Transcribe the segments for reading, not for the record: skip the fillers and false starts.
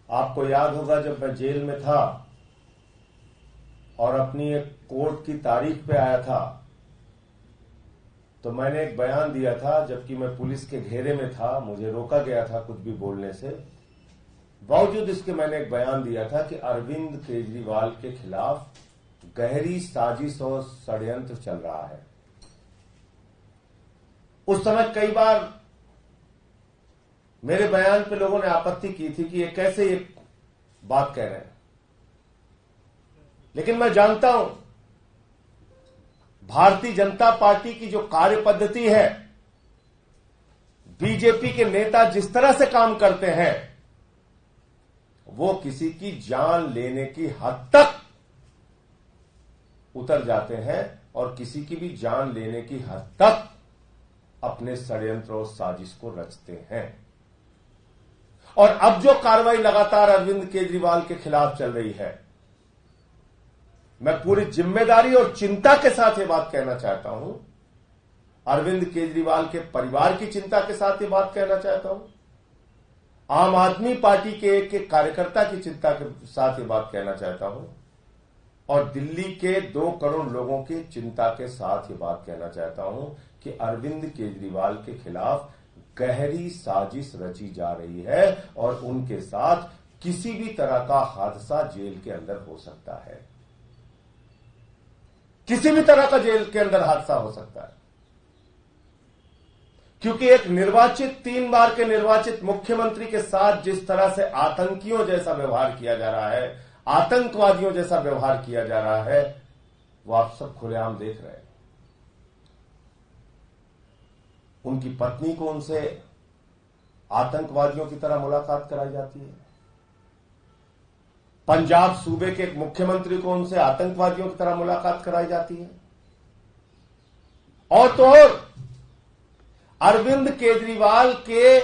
आपको याद होगा जब मैं जेल में था और अपनी एक कोर्ट की तारीख पे आया था तो मैंने एक बयान दिया था, जबकि मैं पुलिस के घेरे में था, मुझे रोका गया था कुछ भी बोलने से। बावजूद इसके मैंने एक बयान दिया था कि अरविंद केजरीवाल के खिलाफ गहरी साजिश और षड्यंत्र चल रहा है। उस समय कई बार मेरे बयान पे लोगों ने आपत्ति की थी कि ये कैसे ये बात कह रहे हैं, लेकिन मैं जानता हूं भारतीय जनता पार्टी की जो कार्य पद्धति है, बीजेपी के नेता जिस तरह से काम करते हैं, वो किसी की जान लेने की हद तक उतर जाते हैं और किसी की भी जान लेने की हद तक अपने षड्यंत्र और साजिश को रचते हैं। और अब जो कार्रवाई लगातार अरविंद केजरीवाल के खिलाफ चल रही है, मैं पूरी जिम्मेदारी और चिंता के साथ ये बात कहना चाहता हूं, अरविंद केजरीवाल के परिवार की चिंता के साथ ये बात कहना चाहता हूं, आम आदमी पार्टी के एक कार्यकर्ता की चिंता के साथ ये बात कहना चाहता हूं, और दिल्ली के 2 करोड़ लोगों की चिंता के साथ ये बात कहना चाहता हूं कि अरविंद केजरीवाल के खिलाफ गहरी साजिश रची जा रही है और उनके साथ किसी भी तरह का हादसा जेल के अंदर हो सकता है। किसी भी तरह का जेल के अंदर हादसा हो सकता है, क्योंकि एक निर्वाचित 3 बार के निर्वाचित मुख्यमंत्री के साथ जिस तरह से आतंकियों जैसा व्यवहार किया जा रहा है, आतंकवादियों जैसा व्यवहार किया जा रहा है, वो आप सब खुलेआम देख रहे हैं। उनकी पत्नी को उनसे आतंकवादियों की तरह मुलाकात कराई जाती है। पंजाब सूबे के एक मुख्यमंत्री को उनसे आतंकवादियों की तरह मुलाकात कराई जाती है। और तो और अरविंद केजरीवाल के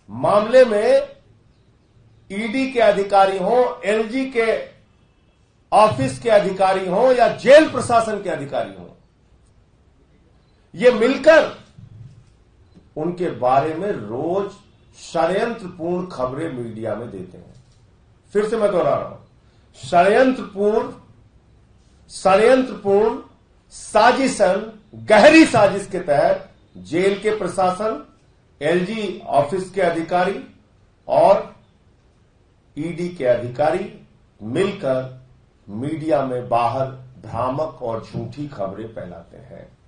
मामले में ईडी के अधिकारी हों, एलजी के ऑफिस के अधिकारी हों या जेल प्रशासन के अधिकारी हों, ये मिलकर उनके बारे में रोज षड्यंत्रपूर्ण खबरें मीडिया में देते हैं। फिर से मैं दोहरा रहा हूं, षड्यंत्रपूर्ण साजिशन, गहरी साजिश के तहत जेल के प्रशासन, एलजी ऑफिस के अधिकारी और ईडी के अधिकारी मिलकर मीडिया में बाहर भ्रामक और झूठी खबरें फैलाते हैं।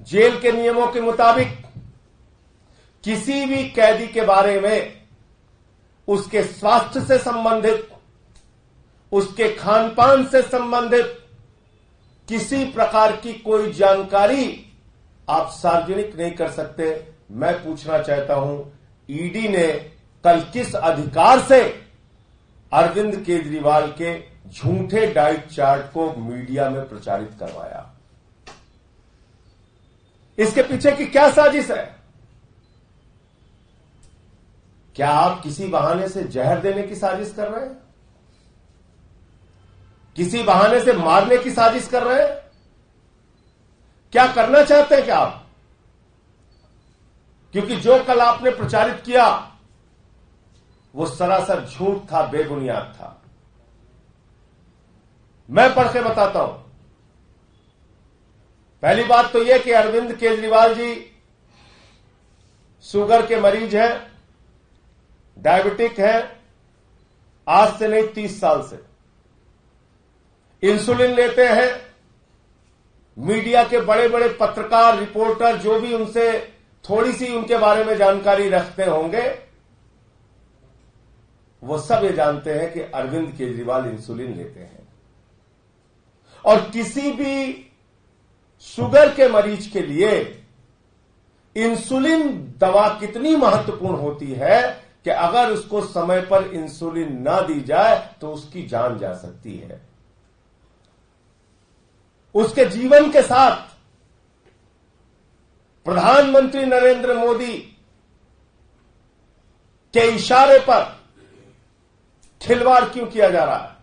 जेल के नियमों के मुताबिक किसी भी कैदी के बारे में उसके स्वास्थ्य से संबंधित, उसके खान-पान से संबंधित किसी प्रकार की कोई जानकारी आप सार्वजनिक नहीं कर सकते। मैं पूछना चाहता हूं, ईडी ने कल किस अधिकार से अरविंद केजरीवाल के झूठे डाइट चार्ट को मीडिया में प्रचारित करवाया? इसके पीछे की क्या साजिश है? क्या आप किसी बहाने से जहर देने की साजिश कर रहे हैं? किसी बहाने से मारने की साजिश कर रहे हैं? क्या करना चाहते हैं क्या आप? क्योंकि जो कल आपने प्रचारित किया वो सरासर झूठ था, बेबुनियाद था। मैं पढ़ के बताता हूं। पहली बात तो यह कि अरविंद केजरीवाल जी शुगर के मरीज हैं, डायबिटिक है, आज से नहीं 30 साल से इंसुलिन लेते हैं। मीडिया के बड़े बड़े पत्रकार, रिपोर्टर जो भी उनसे थोड़ी सी उनके बारे में जानकारी रखते होंगे, वो सब ये जानते हैं कि अरविंद केजरीवाल इंसुलिन लेते हैं। और किसी भी शुगर के मरीज के लिए इंसुलिन दवा कितनी महत्वपूर्ण होती है कि अगर उसको समय पर इंसुलिन ना दी जाए तो उसकी जान जा सकती है। उसके जीवन के साथ प्रधानमंत्री नरेंद्र मोदी के इशारे पर खिलवाड़ क्यों किया जा रहा है?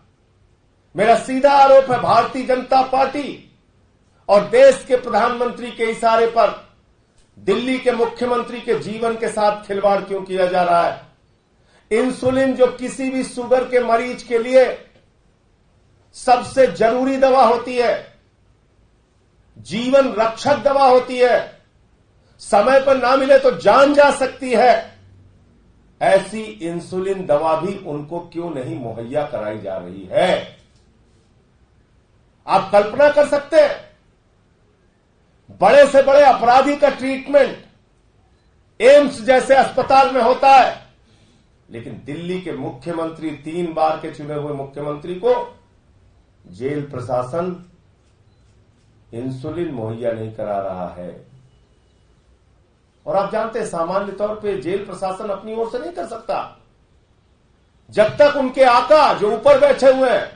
मेरा सीधा आरोप है, भारतीय जनता पार्टी और देश के प्रधानमंत्री के इशारे पर दिल्ली के मुख्यमंत्री के जीवन के साथ खिलवाड़ क्यों किया जा रहा है? इंसुलिन जो किसी भी शुगर के मरीज के लिए सबसे जरूरी दवा होती है, जीवन रक्षक दवा होती है, समय पर ना मिले तो जान जा सकती है, ऐसी इंसुलिन दवा भी उनको क्यों नहीं मुहैया कराई जा रही है? आप कल्पना कर सकते हैं, बड़े से बड़े अपराधी का ट्रीटमेंट एम्स जैसे अस्पताल में होता है, लेकिन दिल्ली के मुख्यमंत्री, 3 बार के चुने हुए मुख्यमंत्री को जेल प्रशासन इंसुलिन मुहैया नहीं करा रहा है। और आप जानते हैं, सामान्य तौर पे जेल प्रशासन अपनी ओर से नहीं कर सकता जब तक उनके आका जो ऊपर बैठे हुए हैं,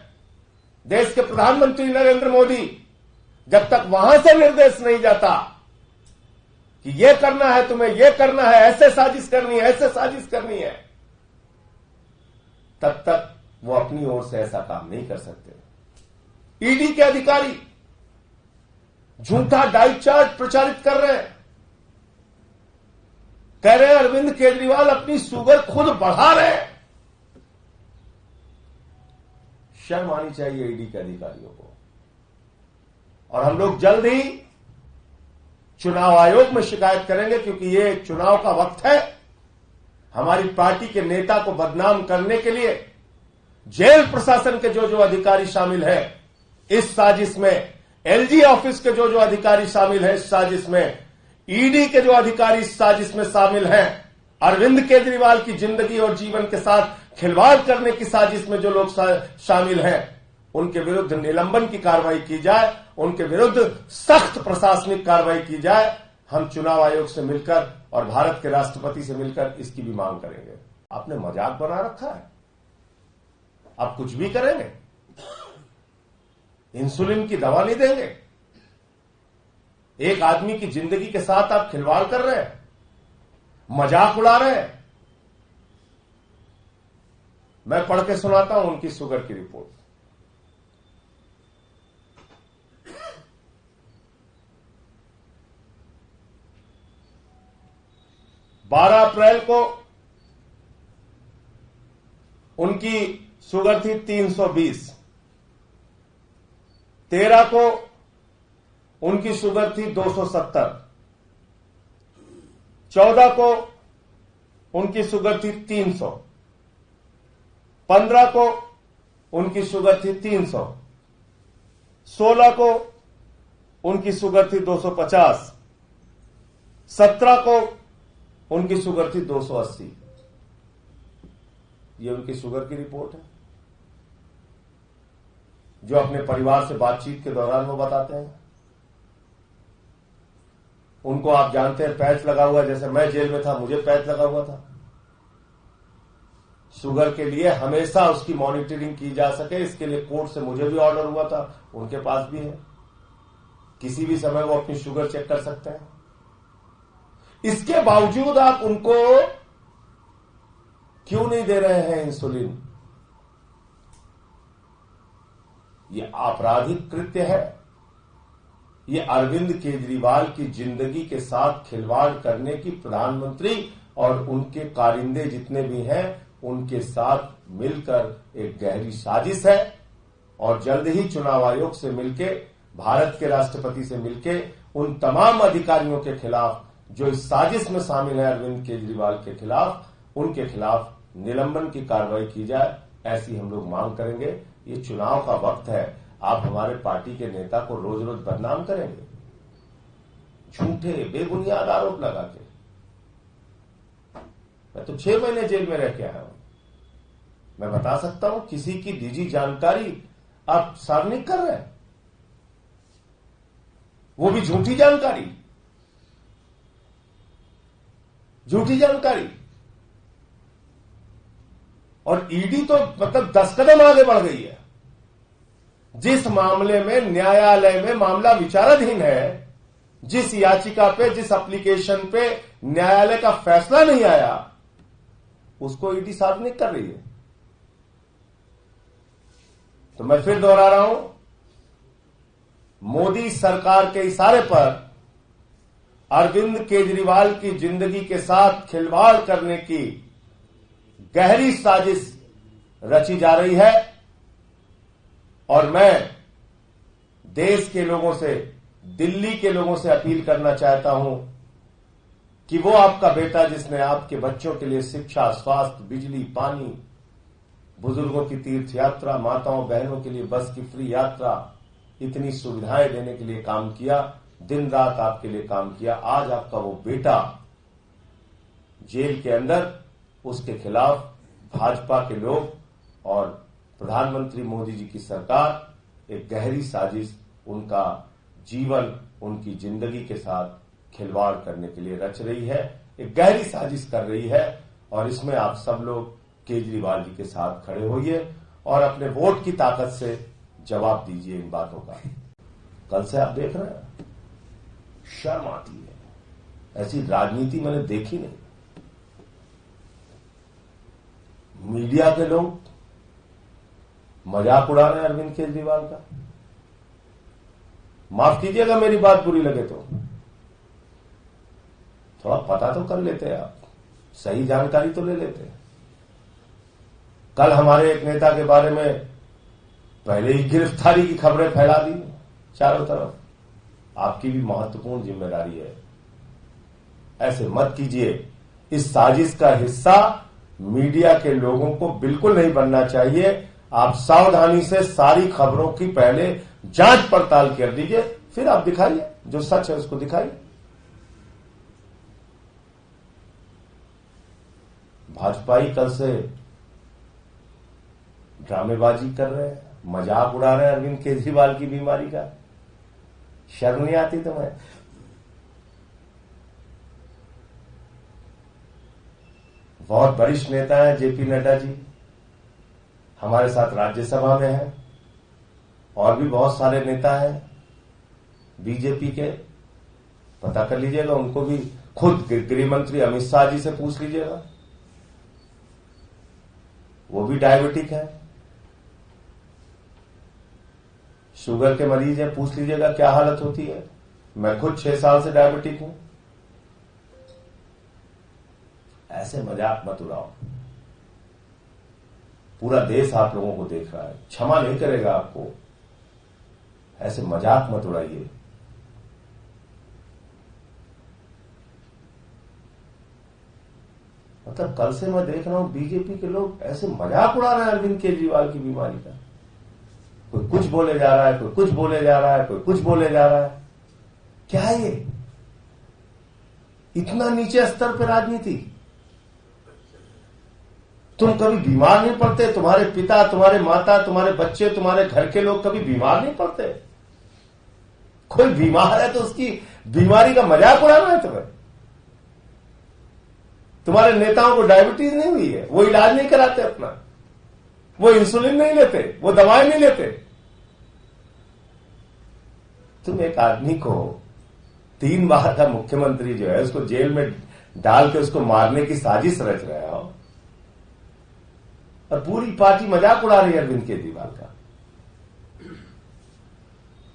देश के प्रधानमंत्री नरेंद्र मोदी, जब तक वहां से निर्देश नहीं जाता कि यह करना है, तुम्हें यह करना है, ऐसे साजिश करनी है, ऐसे साजिश करनी है, तब तक वो अपनी ओर से ऐसा काम नहीं कर सकते। ईडी के अधिकारी झूठा डाइट चार्ट प्रचारित कर रहे हैं, कह रहे हैं अरविंद केजरीवाल अपनी शुगर खुद बढ़ा रहे हैं। शर्म आनी चाहिए ईडी के अधिकारियों को। और हम लोग जल्द ही चुनाव आयोग में शिकायत करेंगे, क्योंकि ये चुनाव का वक्त है। हमारी पार्टी के नेता को बदनाम करने के लिए जेल प्रशासन के जो अधिकारी शामिल हैं इस साजिश में, एलजी ऑफिस के जो अधिकारी शामिल हैं इस साजिश में, ईडी के जो अधिकारी इस साजिश में शामिल हैं, अरविंद केजरीवाल की जिंदगी और जीवन के साथ खिलवाड़ करने की साजिश में जो लोग शामिल हैं, उनके विरुद्ध निलंबन की कार्रवाई की जाए, उनके विरुद्ध सख्त प्रशासनिक कार्रवाई की जाए। हम चुनाव आयोग से मिलकर और भारत के राष्ट्रपति से मिलकर इसकी भी मांग करेंगे। आपने मजाक बना रखा है, आप कुछ भी करेंगे, इंसुलिन की दवा नहीं देंगे। एक आदमी की जिंदगी के साथ आप खिलवाड़ कर रहे हैं, मजाक उड़ा रहे हैं। मैं पढ़ के सुनाता हूं उनकी शुगर की रिपोर्ट। बारह अप्रैल को उनकी शुगर थी 320, 13 को उनकी शुगर थी 270, 14 को उनकी शुगर थी 300, 15 को उनकी शुगर थी 300, 16 को उनकी शुगर थी 250, 17 को उनकी शुगर थी 280। ये उनकी शुगर की रिपोर्ट है, जो अपने परिवार से बातचीत के दौरान वो बताते हैं। उनको आप जानते हैं पैच लगा हुआ, जैसे मैं जेल में था मुझे पैच लगा हुआ था। शुगर के लिए हमेशा उसकी मॉनिटरिंग की जा सके, इसके लिए कोर्ट से मुझे भी ऑर्डर हुआ था, उनके पास भी है। किसी भी समय वो अपनी शुगर चेक कर सकते हैं। इसके बावजूद आप उनको क्यों नहीं दे रहे हैं इंसुलिन? ये आपराधिक कृत्य है। ये अरविंद केजरीवाल की जिंदगी के साथ खिलवाड़ करने की प्रधानमंत्री और उनके कारिंदे जितने भी हैं उनके साथ मिलकर एक गहरी साजिश है। और जल्द ही चुनाव आयोग से मिलके, भारत के राष्ट्रपति से मिलके उन तमाम अधिकारियों के खिलाफ जो इस साजिश में शामिल है अरविंद केजरीवाल के खिलाफ, उनके खिलाफ निलंबन की कार्रवाई की जाए, ऐसी हम लोग मांग करेंगे। ये चुनाव का वक्त है, आप हमारे पार्टी के नेता को रोज रोज बदनाम करेंगे झूठे बेबुनियाद आरोप लगा के। मैं तो 6 महीने जेल में रह के आया हूं। मैं बता सकता हूं किसी की निजी जानकारी आप सार्वजनिक कर रहे हैं, वो भी झूठी जानकारी, झूठी जानकारी। और ईडी तो मतलब 10 कदम आगे बढ़ गई है। जिस मामले में न्यायालय में मामला विचाराधीन है, जिस याचिका पे, जिस एप्लीकेशन पे न्यायालय का फैसला नहीं आया, उसको ईडी सार्वजनिक कर रही है। तो मैं फिर दोहरा रहा हूं, मोदी सरकार के इशारे पर अरविंद केजरीवाल की जिंदगी के साथ खिलवाड़ करने की गहरी साजिश रची जा रही है और मैं देश के लोगों से, दिल्ली के लोगों से अपील करना चाहता हूं कि वो आपका बेटा जिसने आपके बच्चों के लिए शिक्षा, स्वास्थ्य, बिजली, पानी, बुजुर्गों की तीर्थ यात्रा, माताओं बहनों के लिए बस की फ्री यात्रा, इतनी सुविधाएं देने के लिए काम किया, दिन रात आपके लिए काम किया, आज आपका वो बेटा जेल के अंदर, उसके खिलाफ भाजपा के लोग और प्रधानमंत्री मोदी जी की सरकार एक गहरी साजिश, उनका जीवन, उनकी जिंदगी के साथ खिलवाड़ करने के लिए रच रही है, एक गहरी साजिश कर रही है। और इसमें आप सब लोग केजरीवाल जी के साथ खड़े होइए और अपने वोट की ताकत से जवाब दीजिए इन बातों का। कल से आप देख रहे हैं, शर्म आती है, ऐसी राजनीति मैंने देखी नहीं। मीडिया के लोग मजाक उड़ा रहे हैं अरविंद केजरीवाल का। माफ कीजिएगा मेरी बात बुरी लगे तो, थोड़ा पता तो कर लेते हैं आप, सही जानकारी तो ले लेते हैं। कल हमारे एक नेता के बारे में पहले ही गिरफ्तारी की खबरें फैला दी चारों तरफ। आपकी भी महत्वपूर्ण जिम्मेदारी है, ऐसे मत कीजिए। इस साजिश का हिस्सा मीडिया के लोगों को बिल्कुल नहीं बनना चाहिए। आप सावधानी से सारी खबरों की पहले जांच पड़ताल कर दीजिए, फिर आप दिखाइए, जो सच है उसको दिखाइए। भाजपाई कल से ड्रामेबाजी कर रहे हैं, मजाक उड़ा रहे हैं अरविंद केजरीवाल की बीमारी का। शर्म नहीं आती तुम्हें? बहुत वरिष्ठ नेता हैं जेपी नड्डा जी, हमारे साथ राज्यसभा में हैं, और भी बहुत सारे नेता हैं बीजेपी के। पता कर लीजिएगा, उनको भी खुद गृह मंत्री अमित शाह जी से पूछ लीजिएगा, वो भी डायबिटिक है, शुगर के मरीज है, पूछ लीजिएगा क्या हालत होती है। मैं खुद 6 साल से डायबिटिक हूं। ऐसे मजाक मत उड़ाओ, पूरा देश आप लोगों को देख रहा है, क्षमा नहीं करेगा आपको। ऐसे मजाक मत उड़ाइए। मतलब कल से मैं देख रहा हूं बीजेपी के लोग ऐसे मजाक उड़ा रहे हैं अरविंद केजरीवाल की बीमारी का। कोई कुछ बोले जा रहा है, कोई कुछ बोले जा रहा है, कोई कुछ बोले जा रहा है। क्या है ये? इतना नीचे स्तर पर राजनीति। तुम कभी बीमार नहीं पड़ते? तुम्हारे पिता, तुम्हारे माता, तुम्हारे बच्चे, तुम्हारे घर के लोग कभी बीमार नहीं पड़ते? कोई बीमार है तो उसकी बीमारी का मजाक उड़ाना है तुम्हें? तुम्हारे नेताओं को डायबिटीज नहीं हुई है, वो इलाज नहीं कराते अपना, वो इंसुलिन नहीं लेते, वो दवाएं नहीं लेते। तुम एक आदमी को 3 बार का मुख्यमंत्री जो है उसको जेल में डाल के उसको मारने की साजिश रच रहे हो, और पूरी पार्टी मजाक उड़ा रही है अरविंद केजरीवाल का।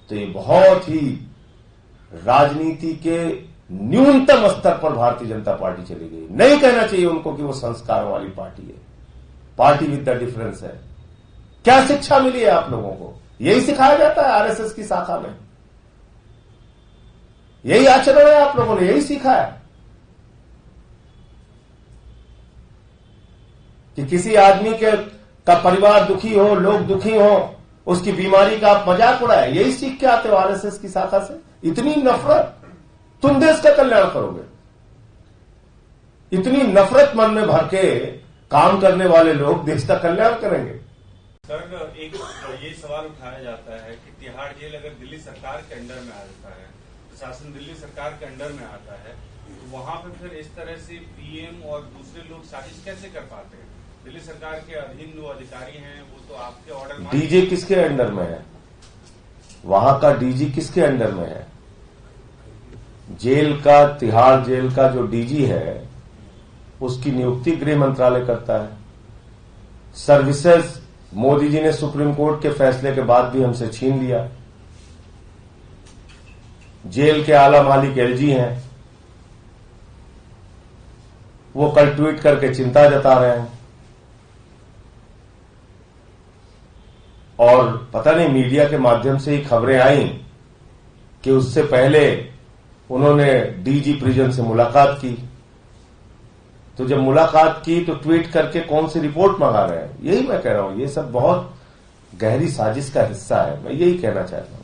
तो ये बहुत ही राजनीति के न्यूनतम स्तर पर भारतीय जनता पार्टी चली गई। नहीं कहना चाहिए उनको कि वो संस्कारों वाली पार्टी है, पार्टी विद द डिफरेंस है। क्या शिक्षा मिली है आप लोगों को? यही सिखाया जाता है आरएसएस की शाखा में, यही आचरण है, आप लोगों ने यही सीखा है कि किसी आदमी का परिवार दुखी हो, लोग दुखी हो, उसकी बीमारी का आप मजाक उड़ाए। यही सीख के आते हो आरएसएस की शाखा से। इतनी नफरत, तुम देश का कल्याण करोगे? इतनी नफरत मन में भर के काम करने वाले लोग देश का कल्याण करेंगे? सर, एक ये सवाल उठाया जाता है कि तिहाड़ जेल अगर दिल्ली सरकार के अंडर में आ जाता है, प्रशासन दिल्ली सरकार के अंडर में आता है, तो वहां पर फिर इस तरह से पीएम और दूसरे लोग साजिश कैसे कर पाते हैं? दिल्ली सरकार के अधीन जो अधिकारी हैं वो तो आपके ऑर्डर में। डीजी किसके अंडर में है? वहां का डीजी किसके अंडर में है? जेल का, तिहाड़ जेल का जो डीजी है उसकी नियुक्ति गृह मंत्रालय करता है। सर्विसेज मोदी जी ने सुप्रीम कोर्ट के फैसले के बाद भी हमसे छीन लिया। जेल के आला मालिक एलजी हैं, वो कल ट्वीट करके चिंता जता रहे हैं और पता नहीं मीडिया के माध्यम से ही खबरें आई कि उससे पहले उन्होंने डीजी प्रिजन से मुलाकात की। तो जब मुलाकात की तो ट्वीट करके कौन सी रिपोर्ट मंगा रहे हैं? यही मैं कह रहा हूं, ये सब बहुत गहरी साजिश का हिस्सा है। मैं यही कहना चाहता हूं।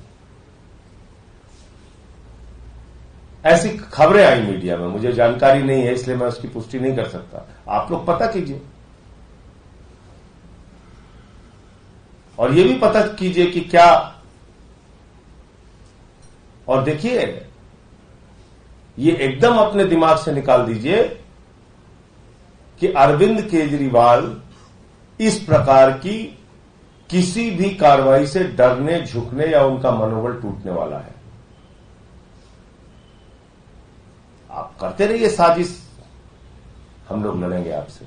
ऐसी खबरें आई मीडिया में, मुझे जानकारी नहीं है इसलिए मैं उसकी पुष्टि नहीं कर सकता। आप लोग पता कीजिए और ये भी पता कीजिए कि क्या, और देखिए ये एकदम अपने दिमाग से निकाल दीजिए कि अरविंद केजरीवाल इस प्रकार की किसी भी कार्रवाई से डरने, झुकने या उनका मनोबल टूटने वाला है। आप करते रहिए साजिश, हम लोग लड़ेंगे आपसे।